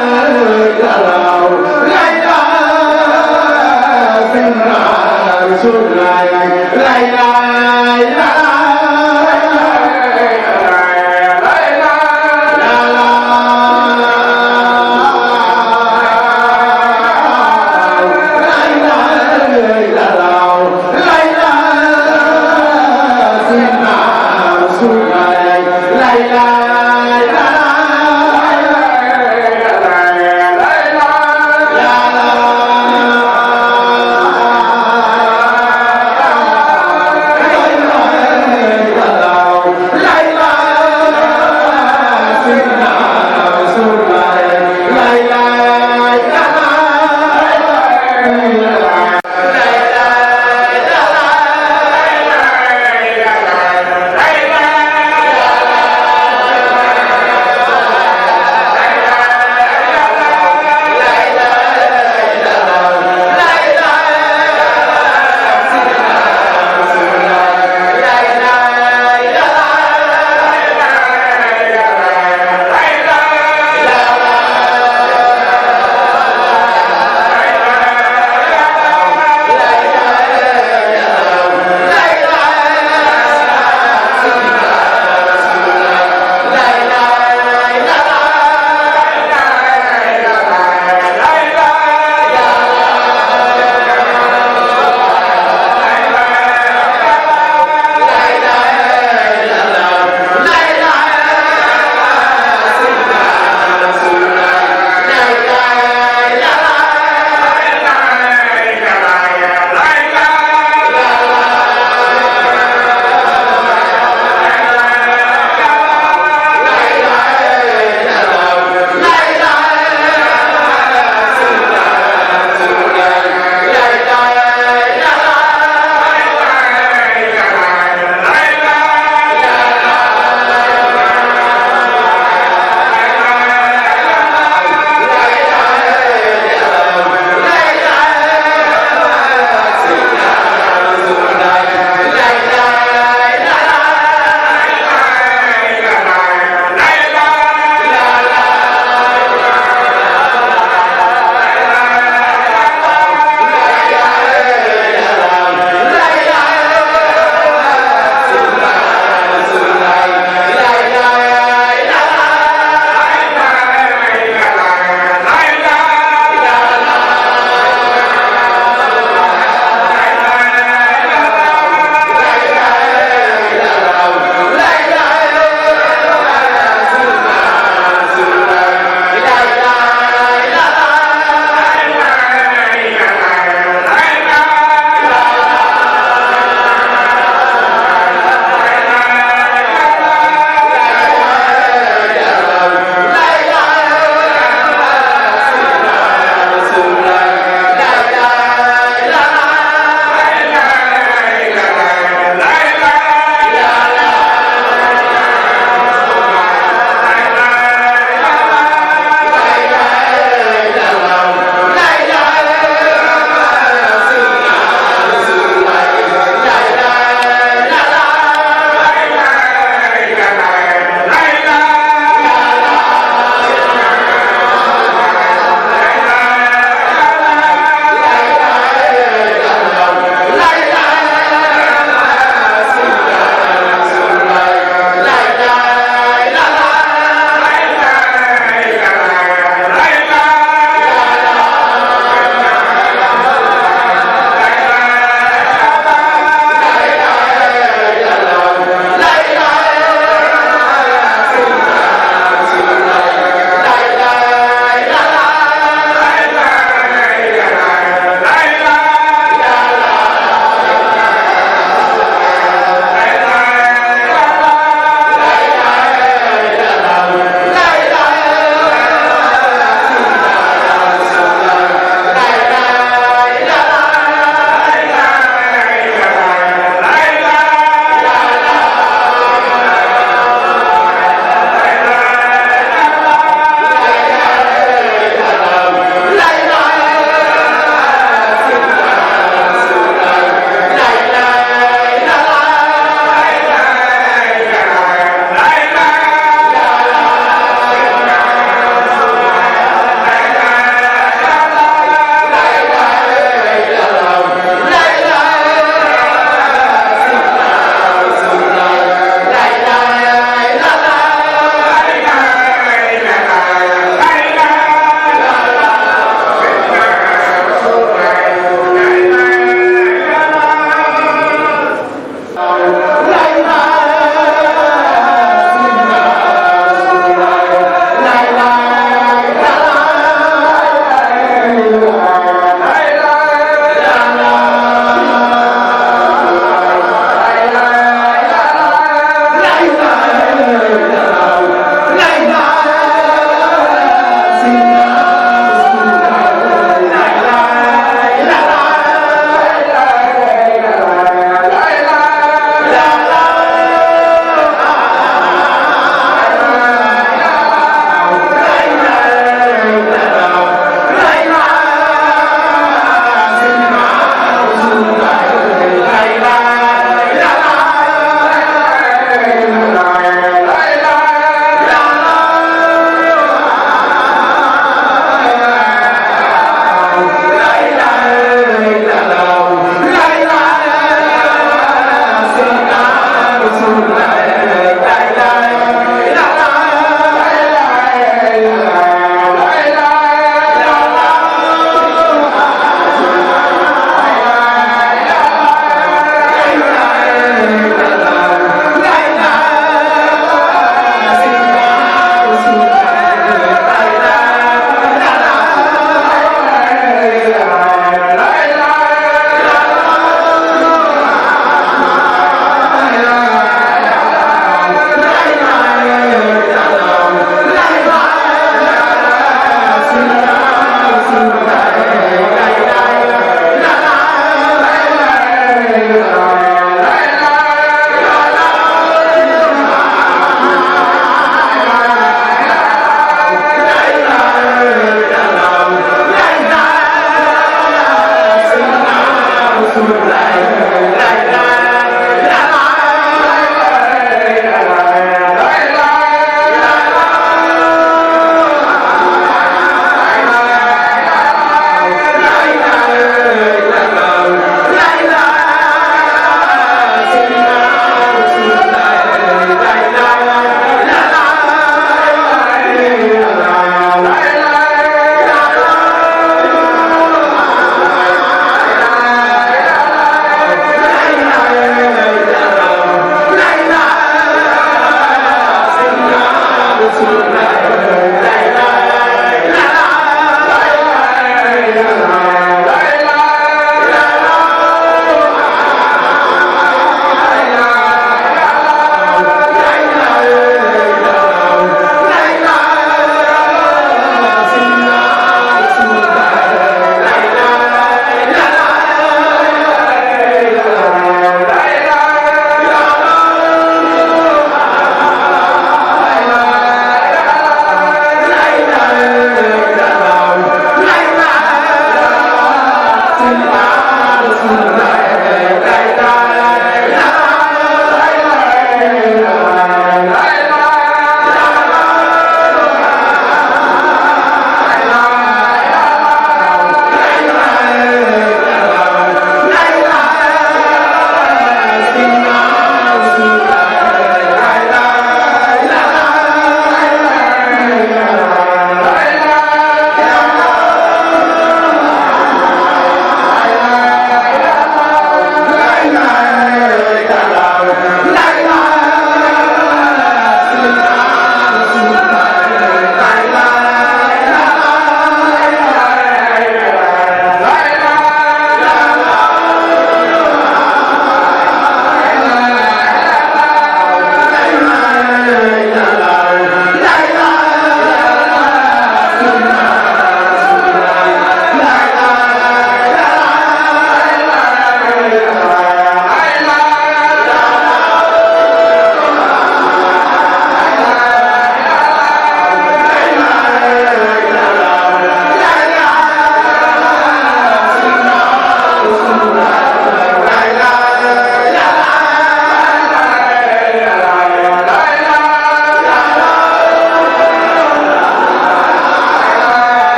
ล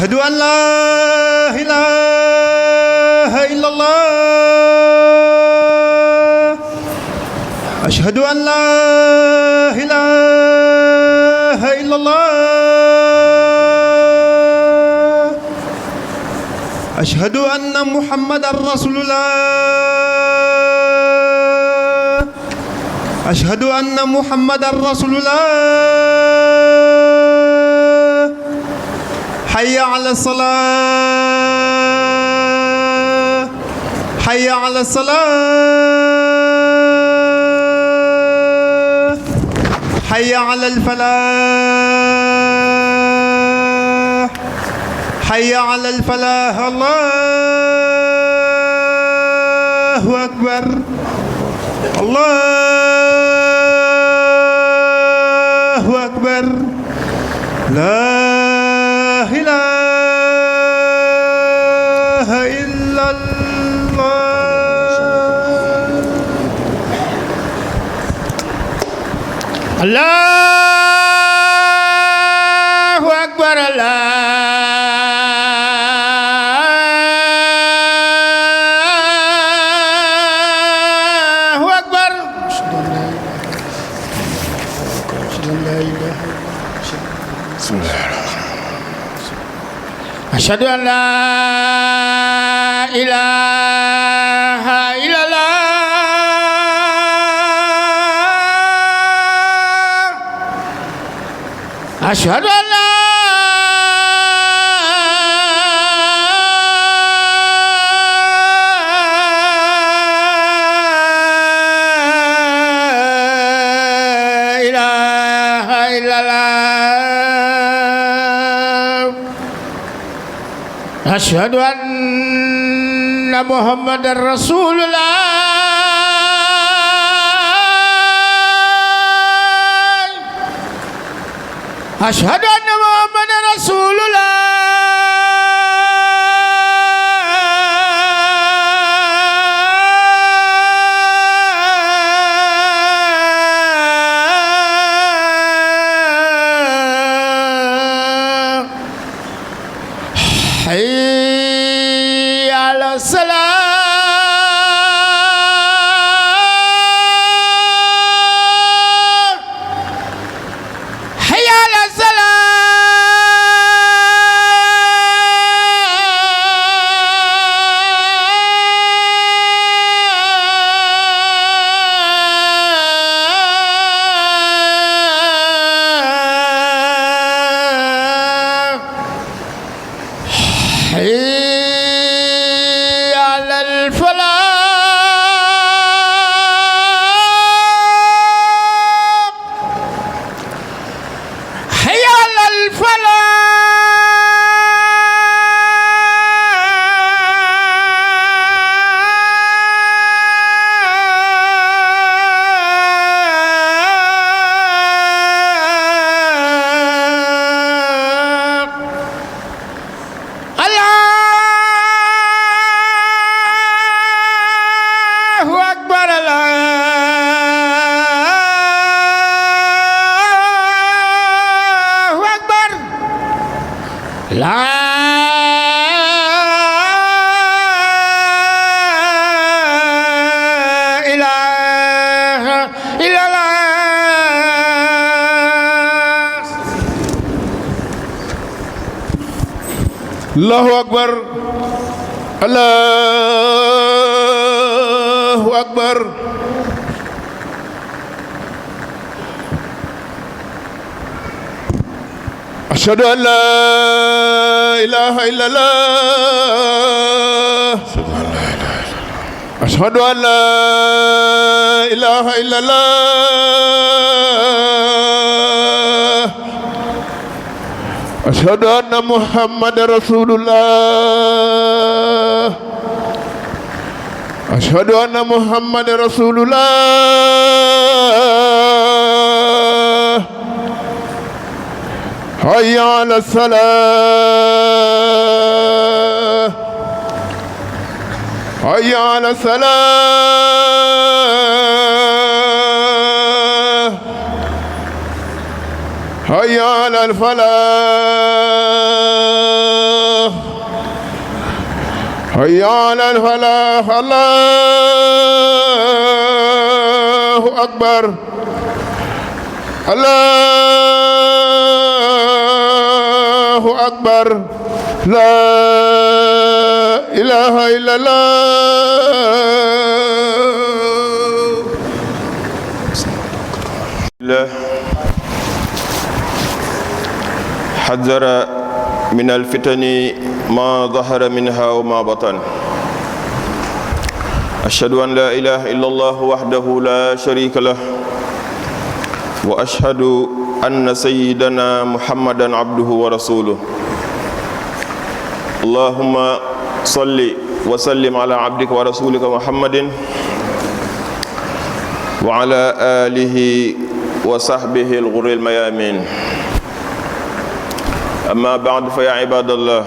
أشهد أن لا إله إلا الله أشهد أن لا إله إلا الله أشهد أن محمدا رسول الله أشهد أن محمدا رسول الله حي على الصلاة حي على الصلاة حي على الفلاح حي على الفلاح الله أكبر الله أكبر لا إله إلا الله الله أكبر الله أكبر أشهد أن لا إله إلا الله أشهد أن لا إله إلا الله أشهد أن محمد رسول الله أشهد أن محمد رسول الله حي على الصلاة حي على حي على الفلاح حي على الفلاح لا إله إلا الله الله أكبر الله أكبر أشهد أن لا إله إلا الله أشهد أن لا إله إلا الله أشهد أن محمد رسول الله أشهد أن محمد رسول الله حي على الصلاة حي على الصلاة حي على الفلاح حي على الفلاح الله أكبر الله أكبر لا إله إلا الله. حذر من الفتن ما ظهر منها وما بطن. أشهد أن لا إله إلا الله وحده لا شريك له وأشهد أن سيدنا محمدا عبده ورسوله. اللهم صل وسلم على عبدك ورسولك محمد وعلى آله وصحبه الغر الميامين. أما بعد فيا عباد الله،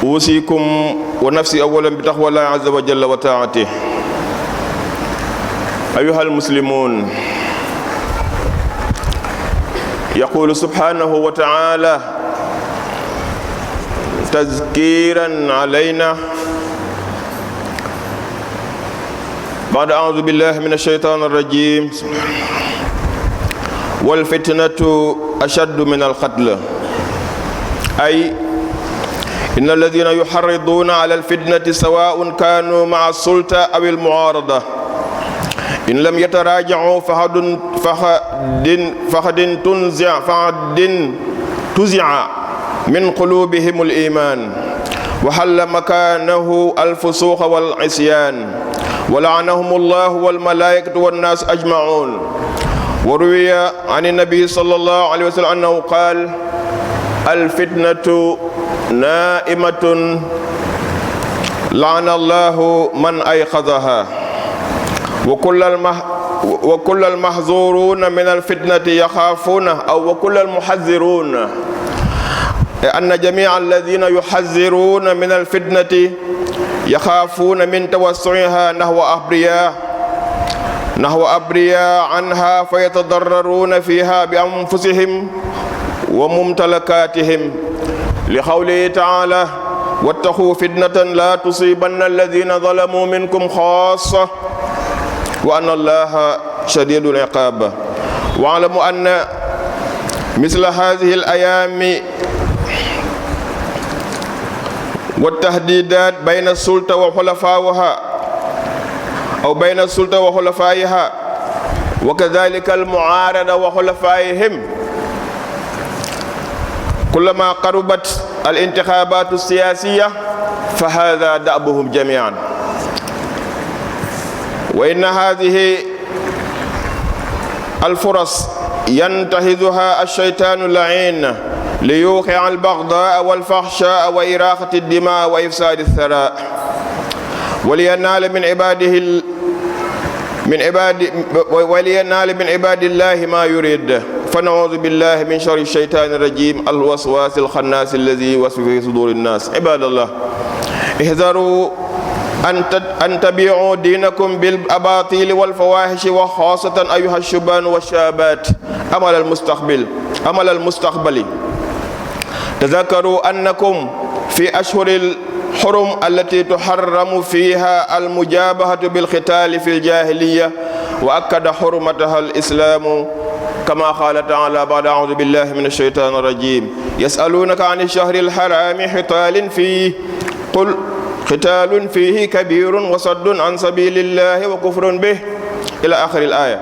أوصيكم ونفسي أولا بتقوى الله عز وجل وطاعته. أيها المسلمون، يقول سبحانه وتعالى تذكيرا علينا بعد أعوذ بالله من الشيطان الرجيم: والفتنة أشد من القتل. أي إن الذين يحرضون على الفتنة سواء كانوا مع السلطة أو المعارضة إن لم يتراجعوا فقد تنزع من قلوبهم الإيمان وحل مكانه الفسوق والعصيان ولعنهم الله والملائكة والناس أجمعون. وروي عن النبي صلى الله عليه وسلم أنه قال: الفتنة نائمة لعن الله من أيقظها. وكل المحذورون من الفتنة يخافون، أو وكل المحذرون، أن جميع الذين يحذرون من الفتنة يخافون من توسعها نحو أبرياء عنها فيتضررون فيها بأنفسهم وممتلكاتهم، لقوله تعالى: واتقوا فتنة لا تصيبن الذين ظلموا منكم خاصة وأن الله شديد العقاب. واعلموا أن مثل هذه الأيام والتهديدات بين السلطة وحلفائها أو بين السلطة وحلفائها وكذلك المعارضة وحلفائهم، كلما قربت الانتخابات السياسية فهذا دأبهم جميعا. وإن هذه الفرص ينتهزها الشيطان اللعين ليوقع البغضاء والفحشاء وإراقة الدماء وإفساد الثراء، ولينال من عباد الله ما يريد. فنعوذ بالله من شر الشيطان الرجيم الوسواس الخناس الذي يوسوس في صدور الناس. عباد الله، احذروا أن تبيعوا دينكم بالأباطيل والفواحش، وخاصة أيها الشبان والشابات أمل المستقبل. تذكروا أنكم في أشهر الحرم التي تحرم فيها المجابهة بالقتال في الجاهلية، وأكد حرمتها الإسلام كما قال تعالى بعد أعوذ بالله من الشيطان الرجيم: يسألونك عن الشهر الحرام قتال فيه قل قتال فيه كبير وصد عن سبيل الله وكفر به إلى آخر الآية.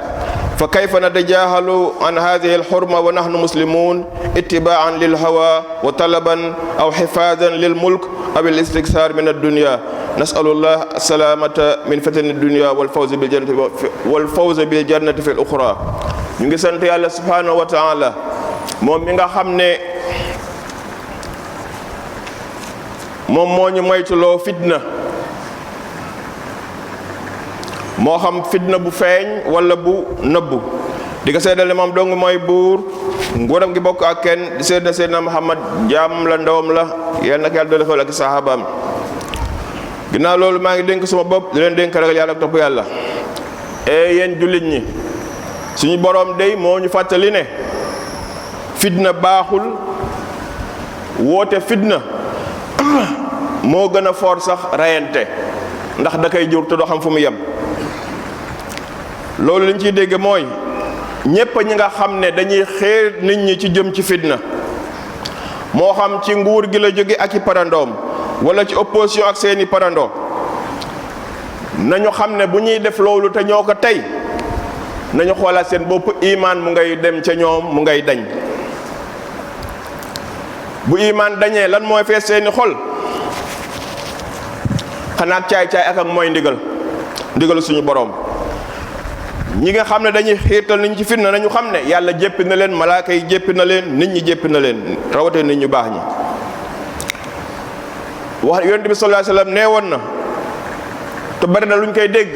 فكيف نتجاهل عن هذه الحرمة ونحن مسلمون اتباعا للهوى وطلبا أو حفاظا للملك أو الاستكثار من الدنيا. نسأل الله السلامة من فتن الدنيا والفوز بالجنة في الأخرى. ñu ngi sant Yàlla subhanahu wa ta'ala moom mi nga xam ne moom moo ñu moytuloo fitna, moo xam fitna bu feeñ wala bu nëbbu. di ko seedal ne moom dong mooy buur, nguuram gi bokk ak kenn. di seedal Seydina Muhammad jaamam la, ndawam la, yal na ko Yàlla defal ak sahabaam. ginnaaw loolu maa ngi dénk suma bopp di leen dénk ragal Yàlla ak topp Yàlla. yéen jullit ñi, suñu boroom day moo ñu fàttali ne fitna baaxul. woote fitna moo gën a foor sax rayante, ndax da koy jur te doo xam fu mu yem. loolu liñ ciy dégg mooy ñépp ñi nga xam ne dañuy xeer nit ñi ci jëm ci fitna, moo xam ci nguur gi la jóge ak i parandoom wala ci opposition ak seeni parandoo, nañu xam ne bu ñuy def loolu te ñoo ko tey, nañu xoolaat seen bopp. imaan mu ngay dem ca ñoom, mu ngay dañ. bu imaan dañee lan mooy fees seeni xol? xanaa caay-caay ak mooy ndigal suñu boroom. ñi nga xam ne dañuy xiirtal nit ñi ci fitna, nañu xam ne yàlla jéppi na leen, malaaka yi jéppi na leen, nit ñi jéppi na leen, rawate nit ñu baax ñi. wax yonent bi sallallahu alayhi wasallam nee woon na, te bari na luñ koy dégg,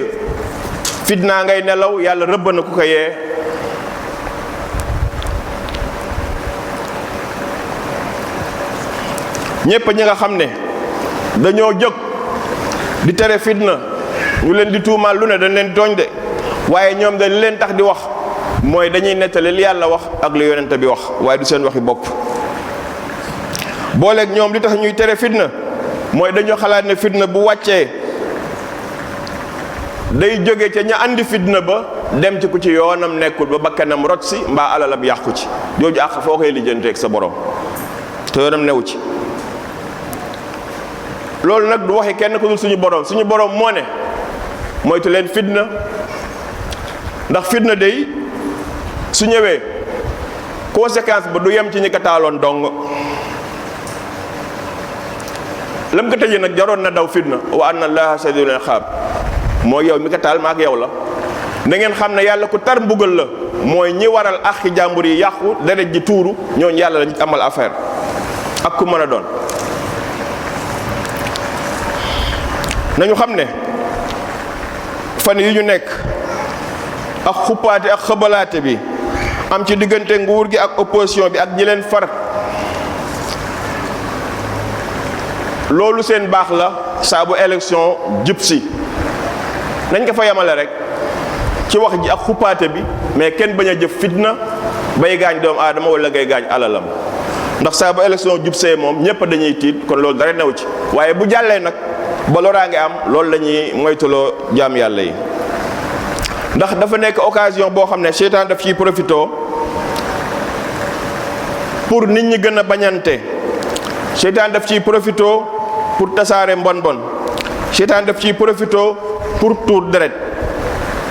fitna ngay nelaw, yàlla rëbb na ku ko yee. ñépp ñi nga xam ne dañoo jóg di tere fitna, ñu leen di tuumaal lu ne, dañ leen tooñ de, waaye ñoom dañ leen tax di wax mooy dañuy nettali li yàlla wax ak li yonent bi wax, waaye du seen waxi bopp. booleeg ñoom li tax ñuy tere fitna mooy dañoo xalaat ne fitna bu wàccee day jóge ca ña andi fitna ba dem ci ku ci yoonam nekkul, ba bakkanam rot si mbaa alalam yàqu ci. jooju àq foo koy lijjanteeg sa borom te yoonam newu ci. loolu nag du waxi kenn ku dul suñu borom. suñu borom moo ne moytu leen fitna, ndax fitna day su ñëwee conséquence ba du yem ci ñi ko taaloon dong. lam ko tëjee nag jaroon na daw fitna. wa anna allaha shadidul iqaab, mooy yow mi ko taal ma ak yow la. na ngeen xam ne yàlla ku tar mbugal la, mooy ñi waral axi jàmbur yi yàqu, deret ji tuuru, ñooñu yàlla lañ amal affaire ak ku mën a doon. nañu xam ne fan yi ñu nekk ak xuppaate ak xëbalaate bi am ci diggante nguur gi ak opposition bi ak ñi leen far, loolu seen baax la. saa bu élection jub si nañ ko fa yemale rek ci wax ji ak xuppaate bi, mais kenn bañ a jëf fitna bay gaañ doomu aadama wala ngay gaañ alalam, ndax saa bu élection jub see moom ñépp dañuy tiit, kon loolu dara new ci. waaye bu jàllee nag ba loraange am, loolu la ñuy moytuloo jaam yàlla yi, ndax dafa nekk occasion boo xam ne seytaan daf ciy profitoo pour nit ñi gën a bañante. seytaan daf ciy profitoo pour tasaare mbon. seytaan daf ciy profitoo pour tuur deret.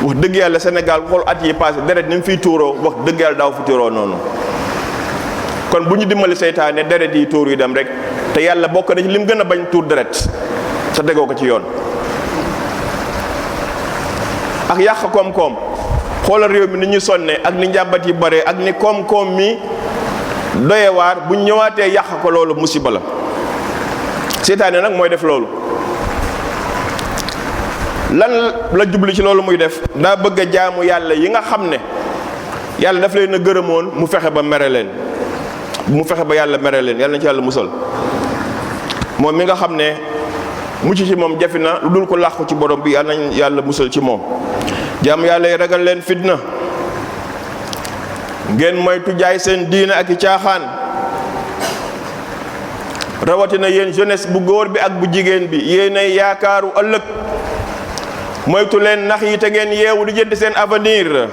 wax dëgg yàlla Sénégal xool at yi passé deret ni mu fiy tuuroo, wax dëgg yàlla daaw fi tuuroo noonu. kon bu ñu dimbali seytaane deret yi tuur yu dem rek, te yàlla bokk na ci lim gën a bañ tuur deret te tegoo ko ci yoon. ak yàq koom-koom, xoolal réew mi ni ñu sonnee ak ni njàmbat yi bare ak ni koom-koom mi doyewaar, bu ñëwaatee yàq ko, loolu musiba la. seytaane nag mooy def loolu. lan la jubli ci loolu muy def? daa bëgg a jaamu yàlla yi nga xam ne yàlla daf leen a gërëmoon, mu fexe ba mere leen, mu fexe ba yàlla mere leen. yàlla na ci yàlla musal. moom mi nga xam ne mucc ci moom jafe na, lu dul ko làqu ci borom bi, yàlla nañ yàlla musal ci moom. jaamu yàlla yi ragal leen fitna, ngeen moytu jaay seen diina ak i caaxaan, rawatina yéen jeunesse bu góor bi ak bu jigéen bi, yéenay yaakaaru ëllëg. moytu leen nax yi te ngeen yeewu di jënd seen avenir.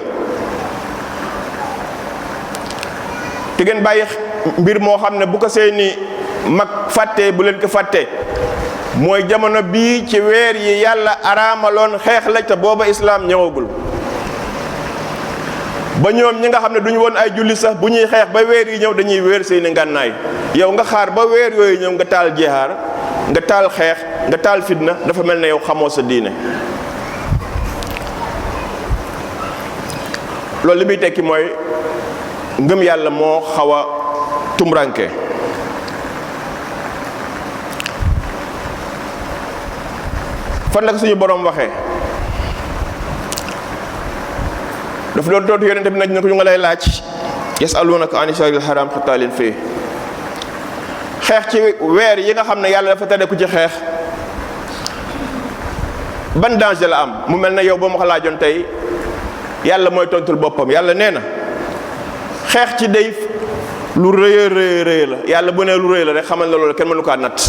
te ngeen bàyyi mbir moo xam ne bu ko seeni mag fàttee bu leen ko fàttee, mooy jamono bii ci weer yi yàlla araamaloon xeex la te booba islaam ñëwagul. ba ñoom ñi nga xam ne duñu woon ay julli sax bu ñuy xeex ba weer yi ñëw dañuy wéer seeni ngànnaay. yow nga xaar ba weer yooyu ñëw nga taal jihaar, nga taal xeex, nga taal fitna, dafa mel ne yow xamoo sa diine. loolu li muy tekki mooy ngëm yàlla moo xaw a tumranke. fan la ko suñu borom waxee dafa doon tontu yonente bi nag ne ko ñu nga lay laaj yasalunaka ani shahril haram qitaalin fii. xeex ci weer yi nga xam ne yàlla dafa tere ku ci xeex ban danger la am. mu mel ne yow boo ma ko laajoon tey yàlla mooy tontul boppam. yàlla nee na xeex ci day lu rëy rëy la. yàlla bu nee lu rëy la rek xamal na loolu kenn mënu kaa natt.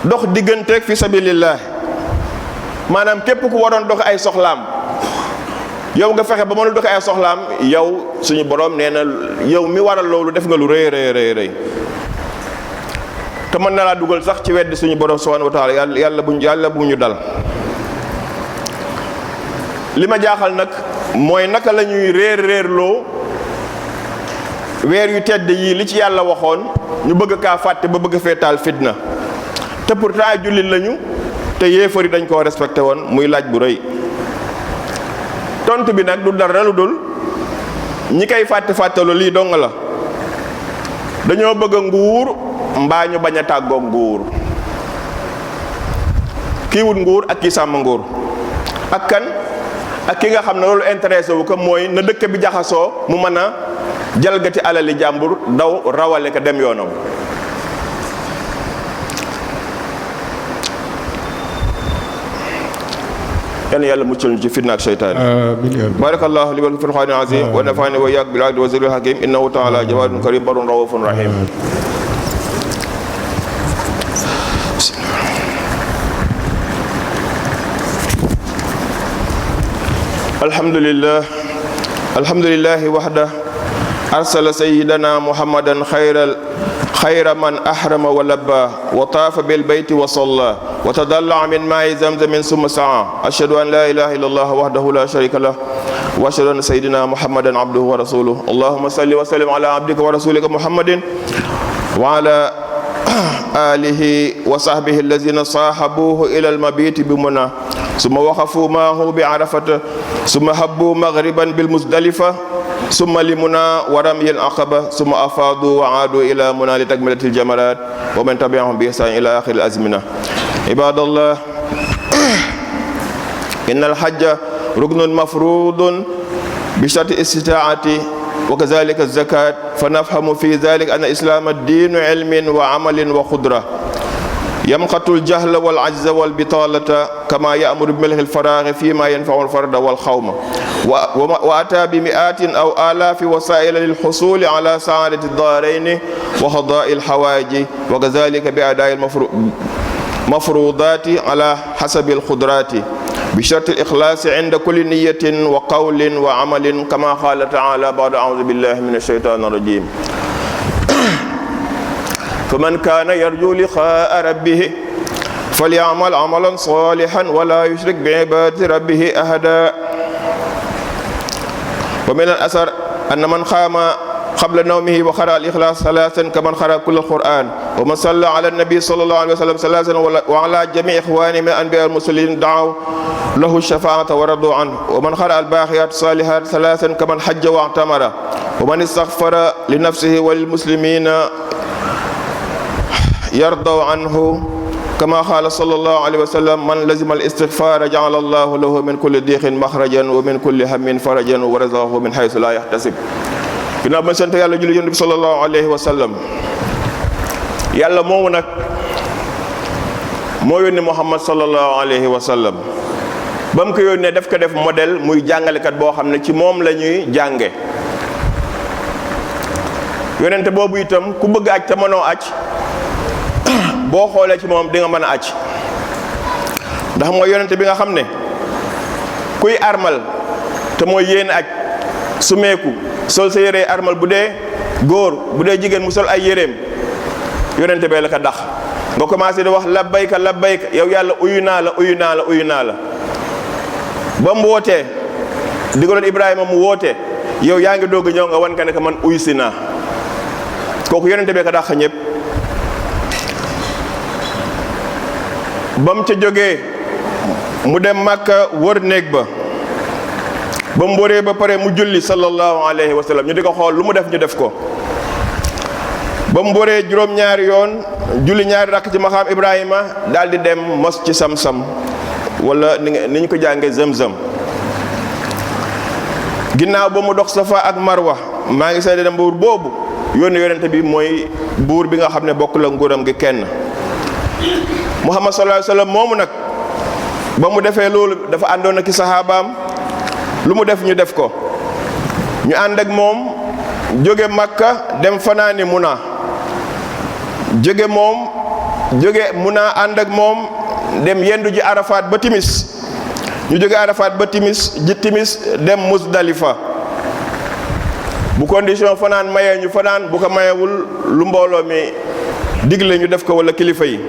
dox digganteeg fi sabilillah maanaam képp ku waroon dox ay soxlaam yow nga fexe ba mënul dox ay soxlaam, yow suñu borom nee na yow mi waral loolu def nga lu rëy te mën na laa dugal sax ci weddi suñu borom subhanahu wa taala. yàlla bu ñu dal. li ma jaaxal nag mooy naka la ñuy réerloo weer yu tedd yii li ci yàlla waxoon ñu bëgg kaa fàtte ba bëgg fee taal fitna. te pourtant ay jullit lañu te yéefar yi dañ koo respecté woon. muy laaj bu rëy. tontu bi nag du dara lu dul ñi koy fàttelu lii dong la. dañoo bëgg nguur mbaa ñu bañ a tàggoo nguur. kii wut nguur ak kii sàmm nguur. ak kan ak ki nga xam ne loolu intéressé wu ko mooy na dëkk bi jaxasoo mu mën a jalgati alali jàmbur daw rawale ko dem yoonam. yan yàlla muccal ñu ci fitna ak seytaane. barakallahu li wal fil qur'aanil aziim wa nafa'ani wa iyyakum bil ayati wa zikril hakiim innahu ta'ala jawaadun kariim barrun ra'uufun rahiim. alhamdulillahi wahda arsala sayyidana muhammadan خير من أحرم ولبى وطاف بالبيت وصلى وتضلع من ماء زمزم ثم سعى أشهد أن لا إله إلا الله وحده لا شريك له وأشهد أن سيدنا محمدا عبده ورسوله اللهم صل وسلم على عبدك ورسولك محمد وعلى آله وصحبه الذين صاحبوه إلى المبيت بمنى ثم وقفوا معه بعرفة ثم هبوا مغربا بالمزدلفة ثم لمنى ورمي العقبة ثم أفاضوا وعادوا إلى منى لتكملة الجمرات ومن تبعهم بإحسان إلى آخر الأزمنة. عباد الله إن الحج ركن مفروض بشرط الاستطاعة وكذلك الزكاة فنفهم في ذلك أن الإسلام الدين علم وعمل وقدرة يمقت الجهل والعجز والبطالة كما يأمر بملء الفراغ فيما ينفع الفرد والقوم وأتى بمئات أو آلاف وسائل للحصول على سعادة الدارين وقضاء الحوائج وكذلك بأداء المفروضات على حسب القدرات بشرط الإخلاص عند كل نية وقول وعمل كما قال تعالى بعد أعوذ بالله من الشيطان الرجيم فمن كان يرجو لقاء ربه فليعمل عملا صالحا ولا يشرك بعبادة ربه أحدا ومن الأثر أن من قام قبل نومه وقرأ الإخلاص ثلاثا كمن قرأ كل القرآن ومن صلى على النبي صلى الله عليه وسلم ثلاثا وعلى جميع إخوانه من الأنبياء المرسلين دعوا له الشفاعة ورضوا عنه ومن قرأ الباقيات الصالحات ثلاثا كمن حج واعتمر ومن استغفر لنفسه وللمسلمين يرضوا عنه كما قال صلى الله عليه وسلم من لزم الاستغفار جعل الله له من كل ضيق مخرجا ومن كل هم فرجا ورزقه من حيث لا يحتسب. ginnaaw ma sant yàlla julli yonent bi sallallahu alayhi wa sallam yàlla moomu nag moo yónni Muhammad sallallahu alayhi wa sallam ba mu ko yónnee daf ko def modèle muy jàngalekat boo xam ne ci moom la ñuy jànge yonente boobu itam ku bëgg aj te mënoo aj boo xoolee ci moom di nga mën a aj ndax mooy yonente bi nga xam ne kuy armal te mooy yéen aj sumeeku sol sa yére armal bu dee góor bu dee jigéen mu sol ay yéreem yonente bee la ko dax nga commencé di wax labbayka labbayka yow yàlla uyu naa la uyu naa la uyu naa la ba mu wootee digaloon Ibrahima mu woote yow yaa ngi doog a ñëw nga wan ka ne que man uy si naa kooku yonente bee ko dàq ñëpp. ba mu ca jógee mu dem Màkka wër néeg ba mu wëree ba pare mu julli sallallahu alayhi wa sallam ñu di ko xool lu mu def ñu def ko. ba mu wëree juróom-ñaari yoon julli ñaari rakk ci maqaam Ibrahima daal di dem mos ci sam-sam wala ni ñu ko jàngee zëm-zëm. ginnaaw ba mu dox Safa ak Marwa maa ngi seede ne buur boobu yonente bi mooy buur bi nga xam ne bokk la nguuram gi kenn. Muhammad sallallahu alayhi wa sallam moomu nag ba mu defee loolu dafa àndoon ak i saxaabaam lu mu def ñu def ko ñu ànd ak moom jóge Makka dem fanaani Muna jóge Muna ànd ak moom dem yendu ji Arafat ba timis ñu jóge Arafat ba timis dem Musdalifa bu condition fanaan mayee ñu fanaan bu ko mayewul lu mbooloo mi digle ñu def ko wala kilifa yi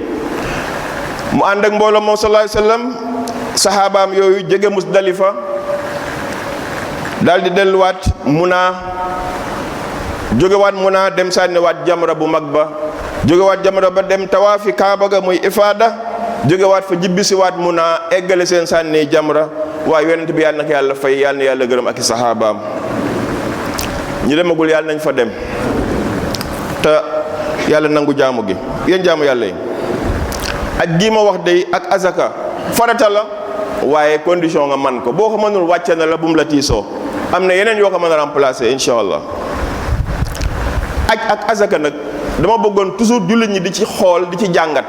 mu ànd ak mbooloo moom sallallahu alayhi wasallam saxaabaam yooyu jóge Musdalifa daal di delluwaat Muna jógewaat Muna dem sànniwaat jamra bu mag ba jógewaat jamra ba dem tawaafi Kaaba ga muy ifaada jógewaat fa jibbisiwaat Muna eggale seen sànni jamra waaye yonent bi yàlla na ko yàlla fay yàlla na yàlla gërëm ak i saxaabaam ñi demagul yàlla nañ fa dem te yàlla nangu jaamu gi yéen jaamu yàlla yi ak gii ma wax day ak azaka farata la waaye condition nga man ko boo ko mënul wàcce na la bu mu la tiisoo am na yeneen yoo ko mën a remplacer incha allah aj ak azaka nag dama bëggoon toujours jullit ñi di ci xool di ci jàngat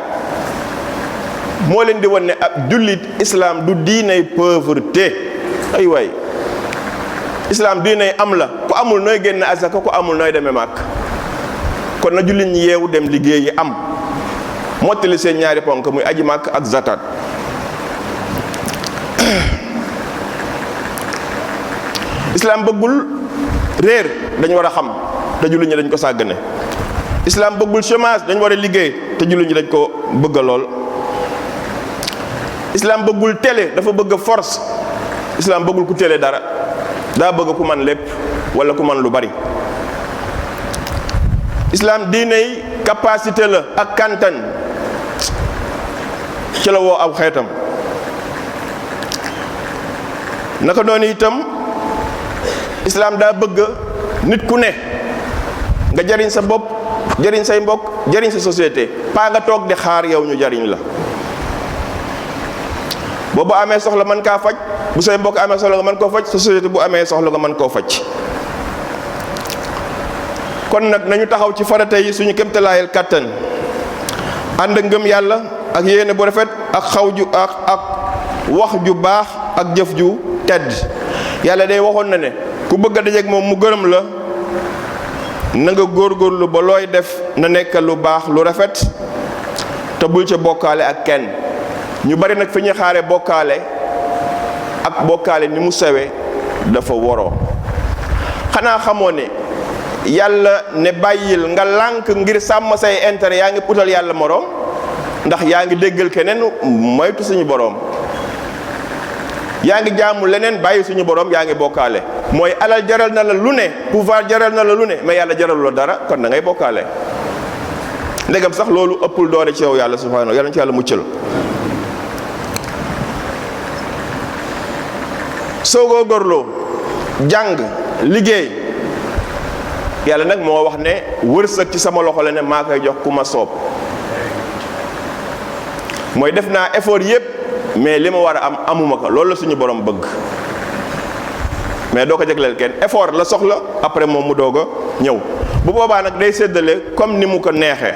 moo leen di wan ne ab jullit islam du diinay pauvreté ay waay islam diinay am la ku amul nooy génn azaka ku amul nooy demee màkk kon na jullit ñi yeewu dem liggéey yi am mottali seen ñaari ponk muy aji màkk ak zakat islam bëggul réer dañu war a xam te jullit ñi dañ ko sàggane islam bëggul chômage dañu war a liggéey te jullit ñi dañ ko bëgg lool islam bëggul télé dafa bëgg force islam bëggul ku télé dara daa bëgg ku man lépp wala ku man lu bari islam diiney capacité la ak kantan ci la woo aw xeetam naka noonu itam islam daa bëgg nit ku ne nga jariñ sa bopp jariñ say mbokk jariñ sa société paa nga toog di xaar yow ñu jariñ la boobu amee soxla mën kaa faj bu say mbokk amee soxla nga mën koo faj sa société bu amee soxla nga mën koo faj kon nag nañu taxaw ci farata yi suñu kéemtalaayal kàttan ànd ak ngëm yàlla ak yéene bu rafet ak ak wax ju baax ak jëf ju tedd yàlla day waxoon na ne ku bëgg a dajeek moom mu gërëm la na nga góorgóorlu ba looy def na nekk lu baax lu rafet te bul ca bokkaale ak kenn ñu bari nag fi ñuy xaare bokkaale ak bokkaale ni mu sewee dafa woroo xanaa xamoo ne yàlla ne bàyyil nga lànk ngir sàmm say intérêt yaa ngi utal yàlla moroom ndax yaa ngi déggal keneen moytu suñu boroom yaa ngi jaamu leneen bàyyi suñu boroom yaa ngi bokkaale mooy alal jaral na la lu ne pouvoir jaral na la lu ne mais yàlla jaralu la dara kon da ngay bokkaale ndegam sax loolu ëppul doole ci yow yàlla subhanahu yàlla ci yàlla muccal soo góorgóorloo jàng liggéey yàlla nag moo wax ne wërsëg ci sama loxo la ne maa koy jox ku ma soob mooy def naa effort yépp mais li ma war a am amuma ko loolu la suñu borom bëgg mais doo ko jagleel kenn effort la soxla après moom mu doog a ñëw bu boobaa nag day séddale comme ni mu ko neexee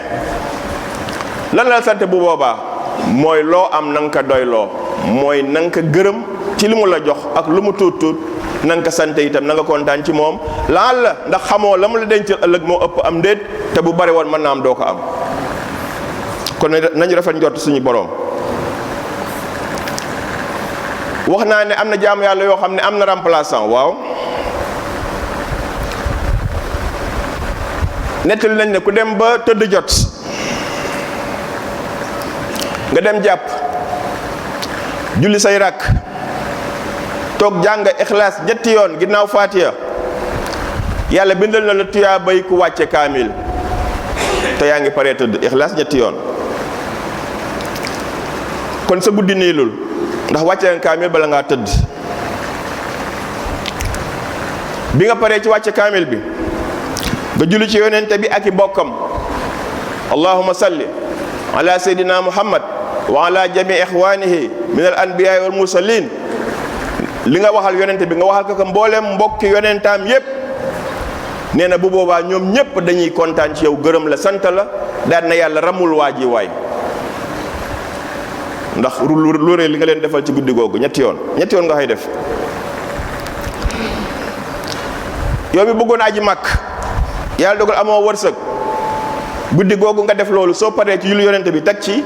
lan la sant bu boobaa mooy loo am na nga ko doyloo mooy na nga ko gërëm ci li mu la jox ak lu mu tuut tuut na nga ko sant itam na nga kontaan ci moom laal la ndax xamoo la mu la dencal ëllëg moo ëpp am ndéet te bu bari woon mën naa am doo ko am kon nañu rafet njort suñu borom. wax naa ne am na jaamu yàlla yoo xam ne am na remplaçant waaw nettali nañ ne ku dem ba tëdd jot nga dem jàpp julli say rakk toog jàng ixlaas ñetti yoon ginnaaw faatiya yàlla bindal na la tuyaa bay ku wàcce kaamil te yaa ngi paree tëdd ixlaas ñetti yoon. kon sa guddi niilul ndax wàcce nga kaamil bala ngaa tëdd. bi nga paree ci wàcce kaamil bi nga julli ci yonente bi ak i bokkam allahumma salli ala sayyidina muhammad wa ala jami ixwanihi min al anbiyaai wal mursalin li nga waxal yonente bi nga waxal ko mbooleem mbokki yonentaam yépp nee na bu boobaa ñoom ñépp dañuy kontaan ci yow gërëm la sant la daan na yàlla ramul waa ji waay ndax lu rëy li nga leen defal ci guddi googu ñetti yoon nga xay def. yow mi bëggoon aji màkk yàlla dogal amoo wërsëg guddi googu nga def loolu soo paree ci julli yonente bi teg ci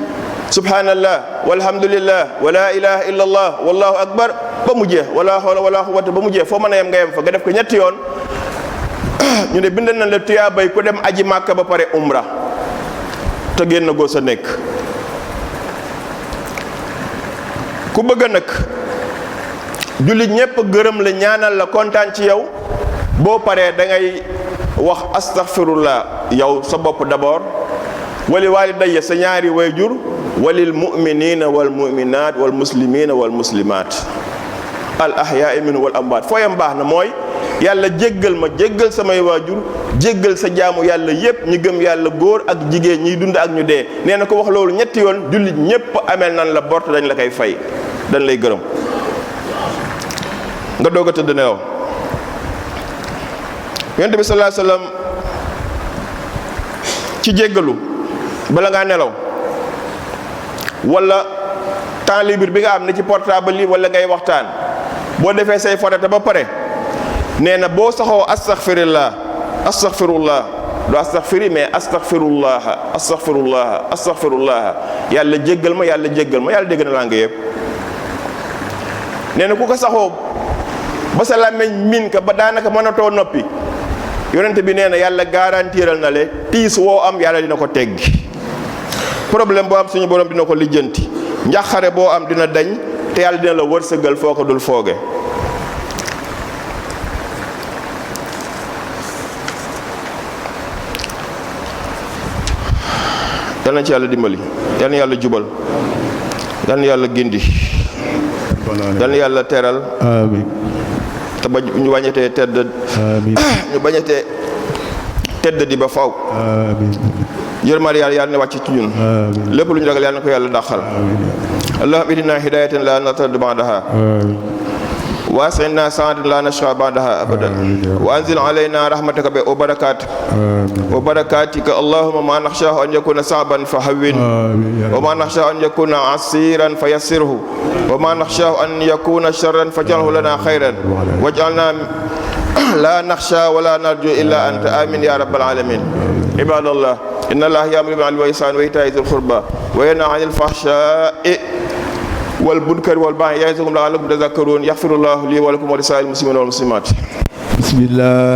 subhanallah walhamdulillah wala ilaha illa allah wallahu akbar ba mu jeex wala hawla wala quwwata ba mu jeex foo mën a yem nga yem fa nga def ko ñetti yoon ñu ne bind nañ la tuyaa bay ku dem aji màkk ba pare umra te génn goo sa nekk. ku bëgg nag jullit ñépp gërëm la ñaanal la kontaan ci yow boo paree da ngay wax astaghfirullah yow sa bopp d'abord wali walidayya sa ñaari wayjur walil mu'minina wal mu'minat wal muslimina wal muslimat al ahya'i minhum wal amwaat fooyam baax na mooy yàlla jéggal ma jéggal samay waajur jéggal sa jaamu yàlla yépp ñi gëm yàlla góor ak jigéen ñiy dund ak ñu dee nee na ko wax loolu ñetti yoon jullit ñépp amel nan la bort dañ la koy fay dañ lay gërëm nga doog a tëdd nelaw. yonent bi sallallahu alayhi wasallam ci jéggalu bala ngaa nelaw wala temps libre bi nga am ne ci portable yi wala ngay waxtaan boo defee say farata ba pare nee na boo saxoo astaghfirullah du astaghfiri mais astaghfirullah yàlla jéggal ma yàlla dégg na laa nga yëpp. nee na ku ko saxoo ba sa làmmiñ miin ka ba daanaka mënatoo noppi yonente bi nee na yàlla garantiral na le tiis woo am yàlla dina ko teggi problème boo am suñu borom dina ko lijjanti njàqare boo am dina dañ te yàlla dina la wërsëgal foo ko dul fooge. yal na ci yàlla dimbali yal na yàlla jubal yal na yàlla gindi yal na yàlla teral amiin te ba ñu bañatee tedd ñu bañatee tedd di ba faw amiin yërmande yàlla ne wàcc ci ñun lépp lu ñu ragal yàlla na ko yàlla dàqal allahumma ihdina hidayatan la nartad ba'daha واسعنا سعادة لا نشقى بعدها أبدا وأنزل علينا رحمتك وبركاتك اللهم ما نخشاه أن يكون صعبا فهون وما نخشاه أن يكون عسيرا فيسره وما نخشاه أن يكون شرا فاجعله لنا خيرا واجعلنا لا نخشى ولا نرجو إلا أنت آمين يا رب العالمين. عباد الله إن الله يأمر بالعدل والإحسان وإيتاء ذي القربى وينهى عن الفحشاء والمنكر والبغي يعظكم لعلكم تذكرون. يغفر الله لي ولكم ولسائر المسلمين والمسلمات. بسم الله